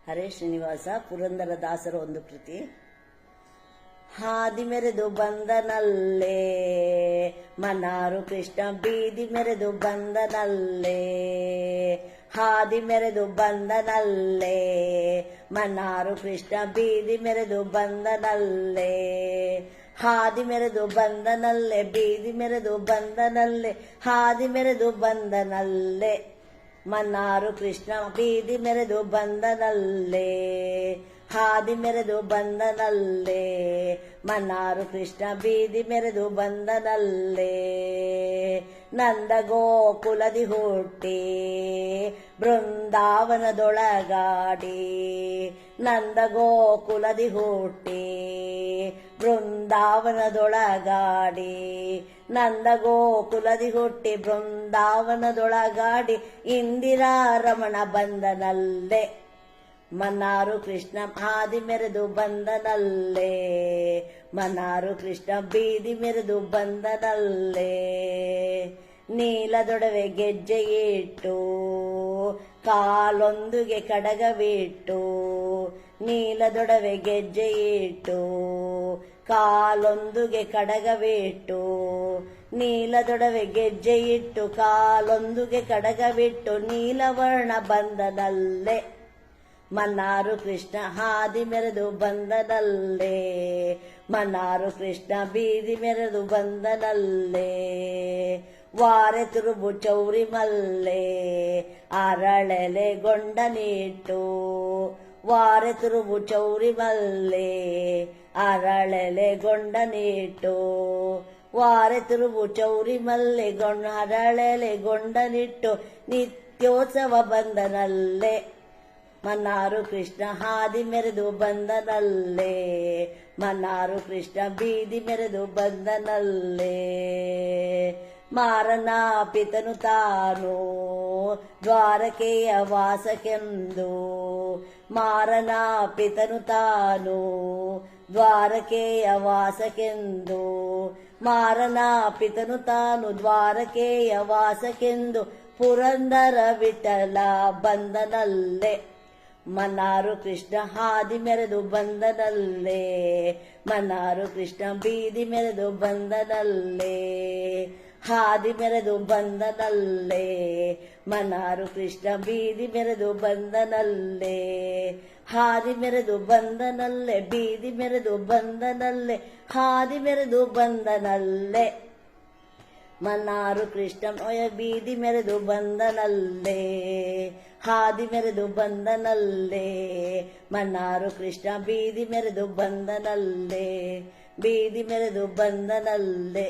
ಹರೇ ಶ್ರೀನಿವಾಸ ಪುರಂದರದಾಸರ ಒಂದು ಕೃತಿ. ಹಾದಿ ಮೆರೆದು ಬಂದನಲ್ಲೇ ಮನಾರು ಕೃಷ್ಣ ಬೀದಿ ಮೆರೆದು ಬಂದನಲ್ಲೇ, ಹಾದಿ ಮೆರೆದು ಬಂದನಲ್ಲೇ ಮನಾರು ಕೃಷ್ಣ ಬೀದಿ ಮೆರೆದು ಬಂದನಲ್ಲೇ, ಹಾದಿ ಮೆರೆದು ಬಂದನಲ್ಲೇ ಬೀದಿ ಮೆರೆದು ಬಂದನಲ್ಲೇ, ಹಾದಿ ಮೆರೆದು ಬಂದನಲ್ಲೇ ಮನ್ನಾರು ಕೃಷ್ಣ ಬೀದಿ ಮೆರೆದು ಬಂದನಲ್ಲೇ, ಹಾದಿ ಮೆರೆದು ಬಂದನಲ್ಲೇ ಮನ್ನಾರು ಕೃಷ್ಣ ಬೀದಿ ಮೆರೆದು ಬಂದನಲ್ಲೇ. ನಂದ ಗೋಕುಲದಿ ಹುಟ್ಟಿ ಬೃಂದಾವನದೊಳಗಾಡಿ, ನಂದ ಗೋಕುಲದಿ ಹುಟ್ಟಿ ಬೃಂದಾವನದೊಳಗಾಡಿ, ನಂದ ಗೋಕುಲದಿ ಹುಟ್ಟಿ ಬೃಂದಾವನದೊಳಗಾಡಿ, ಇಂದಿರಾ ರಮಣ ಬಂದನಲ್ಲೇ ಮನ್ನಾರು ಕೃಷ್ಣ ಹಾದಿ ಮೆರೆದು ಬಂದನಲ್ಲೇ, ಮನ್ನಾರು ಕೃಷ್ಣ ಬೀದಿ ಮೆರೆದು ಬಂದನಲ್ಲೇ. ನೀಲದೊಡವೆ ಗೆಜ್ಜೆ ಇಟ್ಟು ಕಾಲೊಂದುಗೆ ಕಡಗವಿಟ್ಟು, ನೀಲದೊಡವೆ ಗೆಜ್ಜೆ ಇಟ್ಟು ಕಾಲೊಂದುಗೆ ಕಡಗವಿಟ್ಟು, ನೀಲದೊಡವೆ ಗೆಜ್ಜೆ ಇಟ್ಟು ಕಾಲೊಂದುಗೆ ಕಡಗವಿಟ್ಟು, ನೀಲವರ್ಣ ಬಂದನಲ್ಲೇ ಮನ್ನಾರು ಕೃಷ್ಣ ಹಾದಿ ಮೆರೆದು ಬಂದನಲ್ಲೇ, ಮನ್ನಾರು ಕೃಷ್ಣ ಬೀದಿ ಮೆರೆದು ಬಂದನಲ್ಲೇ. ವಾರೆ ತುರುಬು ಚೌರಿ ಮಲ್ಲೆ ಅರಳೆಲೆ ಗೊಂಡನಿಟ್ಟು, ವಾರೆ ತುರುಬು ಚೌರಿ ಮಲ್ಲೆ ಅರಳೆಲೆ ಗೊಂಡನಿಟ್ಟು, ವಾರೆ ತುರುಬು ಚೌರಿ ಮಲ್ಲೆ ಅರಳೆಲೆ ಗೊಂಡನಿಟ್ಟು, ನಿತ್ಯೋತ್ಸವ ಬಂದನಲ್ಲೇ ಮನ್ನಾರು ಕೃಷ್ಣ ಹಾದಿ ಮೆರೆದು ಬಂದನಲ್ಲೇ, ಮನ್ನಾರು ಕೃಷ್ಣ ಬೀದಿ ಮೆರೆದು ಬಂದನಲ್ಲೇ. ಮಾರನ ಪಿತನು ತಾನು ದ್ವಾರಕೆಯ ವಾಸಕ್ಕೆಂದು, ಮಾರನ ಪಿತನು ತಾನು ದ್ವಾರಕೆಯ ವಾಸಕ್ಕೆಂದು, ಮಾರನ ಪಿತನು ತಾನು ದ್ವಾರಕೆಯ ವಾಸಕ್ಕೆಂದು, ಪುರಂದರ ವಿಠಲ ಬಂದನಲ್ಲೇ ಮನ್ನಾರು ಕೃಷ್ಣ ಹಾದಿ ಮೆರೆದು ಬಂದನಲ್ಲೇ, ಮನ್ನಾರು ಕೃಷ್ಣ ಬೀದಿ ಮೆರೆದು ಬಂದನಲ್ಲೇ, ಹಾದಿ ಮೆರೆದು ಬಂದನಲ್ಲೇ ಮನ್ನಾರು ಕೃಷ್ಣ ಬೀದಿ ಮೆರೆದು ಬಂದನಲ್ಲೇ, ಹಾದಿ ಮೆರೆದು ಬಂದನಲ್ಲೇ ಬೀದಿ ಮೆರೆದು ಬಂದನಲ್ಲೇ, ಹಾದಿ ಮೆರೆದು ಬಂದನಲ್ಲೇ ಮನ್ನಾರು ಕೃಷ್ಣ ಬೀದಿ ಮೆರೆದು ಬಂದನಲ್ಲೇ, ಹಾದಿ ಮೆರೆದು ಬಂದನಲ್ಲೇ ಮನ್ನಾರು ಕೃಷ್ಣ ಬೀದಿ ಮೆರೆದು ಬಂದನಲ್ಲೇ, ಬೀದಿ ಮೆರೆದು ಬಂದನಲ್ಲೇ.